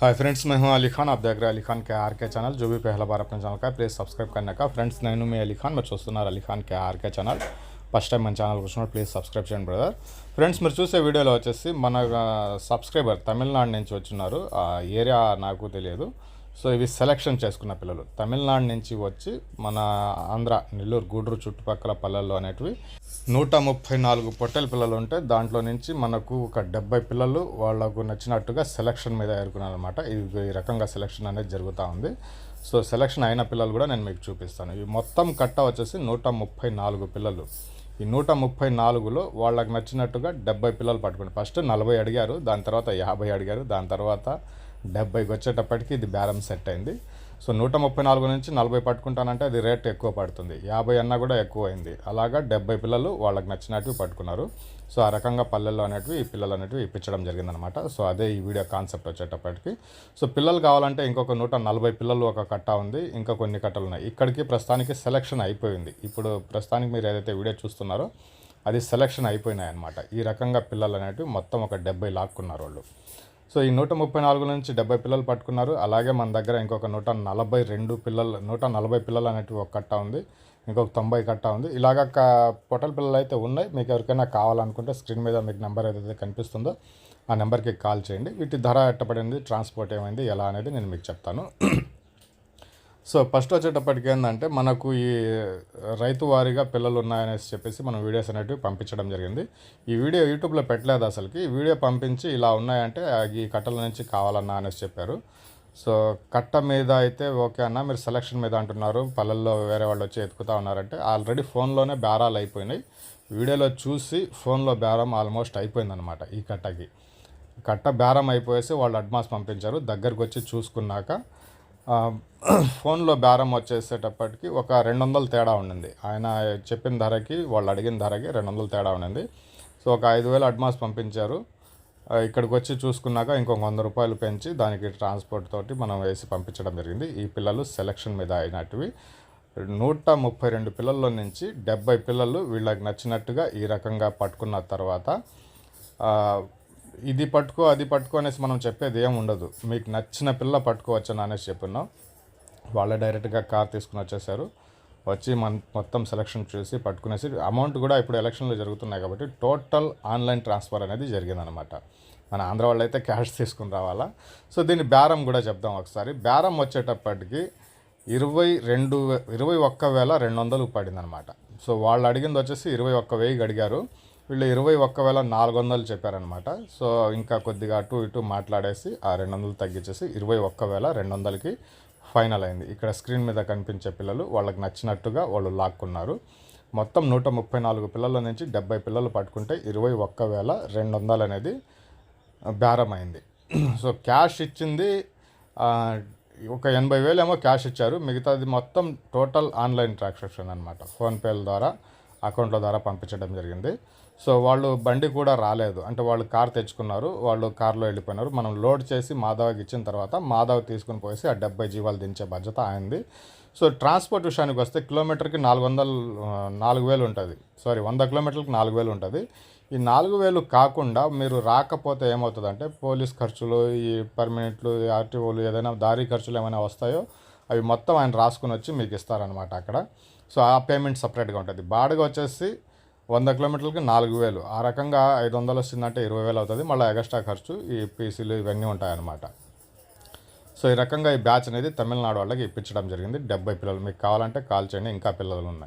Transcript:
Hi friends, मैं हूं अली खान। आप देख रहे हैं अली खान के आर के चैनल। जो भी पहला बार अपने ఛానల్ का प्लीज़ सब्सक्राइब करने का। ఫ్రెండ్స్, నేను మీ అలీ ఖాన్, మీరు చూస్తున్నారు అలీ ఖాన్ కే ఆర్కే ఛానల్. ఫస్ట్ టైం మన ఛానల్ వచ్చినప్పుడు ప్లీజ్ సబ్స్క్రైబ్ చేయండి బ్రదర్. ఫ్రెండ్స్, మీరు చూసే వీడియోలో వచ్చేసి మన సబ్స్క్రైబర్ తమిళనాడు నుంచి వచ్చినారు. ఆ ఏరియా నాకు తెలియదు. సో ఇవి సెలెక్షన్ చేసుకున్న పిల్లలు తమిళనాడు నుంచి వచ్చి మన ఆంధ్ర నెల్లూరు గూడూరు చుట్టుపక్కల పల్లెల్లో అనేటివి 134 పొట్టెల పిల్లలు ఉంటే దాంట్లో నుంచి మనకు ఒక 70 పిల్లలు వాళ్ళకు నచ్చినట్టుగా సెలక్షన్ మీద ఏరుకున్నారు అనమాట. ఈ రకంగా సెలక్షన్ అనేది జరుగుతూ ఉంది. సో సెలక్షన్ అయిన పిల్లలు కూడా నేను మీకు చూపిస్తాను. ఈ మొత్తం కట్ట వచ్చేసి 134 పిల్లలు. ఈ 134లో వాళ్ళకి నచ్చినట్టుగా 70 పిల్లలు పట్టుకుని ఫస్ట్ 40 అడిగారు, దాని తర్వాత 50 అడిగారు, దాని తర్వాత 70కి వచ్చేటప్పటికి ఇది బేరం సెట్ అయింది. సో 134 నుంచి 40 పట్టుకుంటానంటే అది రేట్ ఎక్కువ పడుతుంది. 50 అన్నా కూడా ఎక్కువ అయింది. అలాగా 70 పిల్లలు వాళ్ళకి నచ్చినట్టు పట్టుకున్నారు. సో ఆ రకంగా పల్లెల్లో అనేటివి ఈ పిల్లలు అనేటివి ఇప్పించడం జరిగిందనమాట. సో అదే ఈ వీడియో కాన్సెప్ట్ వచ్చేటప్పటికి. సో పిల్లలు కావాలంటే ఇంకొక 140 పిల్లలు ఒక కట్ట ఉంది, ఇంకా కొన్ని కట్టలు ఉన్నాయి. ఇక్కడికి ప్రస్తుతానికి సెలక్షన్ అయిపోయింది. ఇప్పుడు ప్రస్తుతానికి మీరు ఏదైతే వీడియో చూస్తున్నారో అది సెలక్షన్ అయిపోయినాయి అనమాట. ఈ రకంగా పిల్లలు అనేటివి మొత్తం ఒక 70 లాక్కున్నారు వాళ్ళు. సో ఈ 134 నుంచి 70 పిల్లలు పట్టుకున్నారు. అలాగే మన దగ్గర ఇంకొక 140 పిల్లలు అనేటివి ఒక కట్ట ఉంది, ఇంకొక 90 కట్ట ఉంది. ఇలాగ పొట్టల పిల్లలు అయితే ఉన్నాయి. మీకు ఎవరికైనా కావాలనుకుంటే స్క్రీన్ మీద మీకు నెంబర్ ఏదైతే కనిపిస్తుందో ఆ నెంబర్కి కాల్ చేయండి. వీటి ధర ఎట్టబడింది, ట్రాన్స్పోర్ట్ ఏమైంది, ఎలా అనేది నేను మీకు చెప్తాను. సో ఫస్ట్ వచ్చేటప్పటికి ఏంటంటే మనకు ఈ రైతు వారీగా పిల్లలు ఉన్నాయనేసి చెప్పేసి మనం వీడియోస్ అనేటివి పంపించడం జరిగింది. ఈ వీడియో యూట్యూబ్లో పెట్టలేదు అసలుకి. ఈ వీడియో పంపించి ఇలా ఉన్నాయంటే ఈ కట్టల నుంచి కావాలన్నా అనేసి చెప్పారు. సో కట్ట మీద అయితే ఓకే అన్న, మీరు సెలక్షన్ మీద అంటున్నారు, పల్లెల్లో వేరే వాళ్ళు వచ్చి ఎత్తుకుతా ఉన్నారంటే ఆల్రెడీ ఫోన్లోనే బేరాలు అయిపోయినాయి. వీడియోలో చూసి ఫోన్లో బేరం ఆల్మోస్ట్ అయిపోయిందనమాట. ఈ కట్ట బేరం అయిపోయేసి వాళ్ళు అడ్వాన్స్ పంపించారు. దగ్గరకు వచ్చి చూసుకున్నాక ఫోన్లో బేరం వచ్చేసేటప్పటికి ఒక 200 తేడా ఉండింది. ఆయన చెప్పిన ధరకి వాళ్ళు అడిగిన ధరకి 200 తేడా ఉండింది. సో ఒక 5,000 అడ్వాన్స్ పంపించారు. ఇక్కడికి వచ్చి చూసుకున్నాక ఇంకొక 100 రూపాయలు పెంచి దానికి ట్రాన్స్పోర్ట్ తోటి మనం వేసి పంపించడం జరిగింది. ఈ పిల్లలు సెలక్షన్ మీద అయినటివి 132 పిల్లల్లో నుంచి 70 పిల్లలు వీళ్ళకి నచ్చినట్టుగా ఈ రకంగా పట్టుకున్న తర్వాత ఇది పట్టుకో అది పట్టుకో అనేసి మనం చెప్పేది ఏం ఉండదు. మీకు నచ్చిన పిల్ల పట్టుకోవచ్చని అనేసి చెప్పున్నాం. వాళ్ళే డైరెక్ట్గా కార్ తీసుకుని వచ్చేసారు. వచ్చి మొత్తం సెలక్షన్ చేసి పట్టుకునేసి అమౌంట్ కూడా ఇప్పుడు ఎలక్షన్లు జరుగుతున్నాయి కాబట్టి టోటల్ ఆన్లైన్ ట్రాన్స్ఫర్ అనేది జరిగిందనమాట. మన ఆంధ్ర వాళ్ళు అయితే క్యాష్ తీసుకుని రావాలా. సో దీని బేరం కూడా చెప్దాం ఒకసారి. బేరం వచ్చేటప్పటికి 21,200 పడిందనమాట. సో వాళ్ళు అడిగింది వచ్చేసి 21,000 అడిగారు. వీళ్ళు 21,400 చెప్పారనమాట. సో ఇంకా కొద్దిగా అటు ఇటు మాట్లాడేసి ఆ 200 తగ్గించేసి 21,200కి ఫైనల్ అయింది. ఇక్కడ స్క్రీన్ మీద కనిపించే పిల్లలు వాళ్ళకి నచ్చినట్టుగా వాళ్ళు లాక్కున్నారు. మొత్తం 134 పిల్లల నుంచి 70 పిల్లలు పట్టుకుంటే 21,200 అనేది బేరం అయింది. సో క్యాష్ ఇచ్చింది ఒక 80,000 ఏమో క్యాష్ ఇచ్చారు. మిగతాది మొత్తం టోటల్ ఆన్లైన్ ట్రాన్సాక్షన్ అనమాట. ఫోన్పేల ద్వారా, అకౌంట్ల ద్వారా పంపించడం జరిగింది. సో వాళ్ళు బండి కూడా రాలేదు, అంటే వాళ్ళు కార్ తెచ్చుకున్నారు, వాళ్ళు కార్లో వెళ్ళిపోయినారు. మనం లోడ్ చేసి మాధవ్కి ఇచ్చిన తర్వాత మాధవ్ తీసుకుని పోసి ఆ 70 జీవాలు దించే బాధ్యత ఆయనది. సో ట్రాన్స్పోర్ట్ విషయానికి వస్తే కిలోమీటర్కి 4,000 ఉంటుంది. 100 కిలోమీటర్లకు 4,000 ఉంటుంది. ఈ 4,000 కాకుండా మీరు రాకపోతే ఏమవుతుందంటే పోలీస్ ఖర్చులు, ఈ పర్మినెంట్లు, ఆర్టీఓలు, ఏదైనా దారి ఖర్చులు ఏమైనా వస్తాయో అవి మొత్తం ఆయన రాసుకుని వచ్చి మీకు ఇస్తారనమాట అక్కడ. సో ఆ పేమెంట్ సపరేట్గా ఉంటుంది. బాడుగ వచ్చేసి 100 కిలోమీటర్లకి 4,000. ఆ రకంగా 500 వచ్చిందంటే 20,000 అవుతుంది. మళ్ళీ ఎక్స్ట్రా ఖర్చు, ఈ పీసీలు ఇవన్నీ ఉంటాయన్నమాట. సో ఈ రకంగా ఈ బ్యాచ్ అనేది తమిళనాడు వాళ్ళకి ఇప్పించడం జరిగింది. 70 పిల్లలు. మీకు కావాలంటే కాల్ చేయండి, ఇంకా పిల్లలు ఉన్నాయి.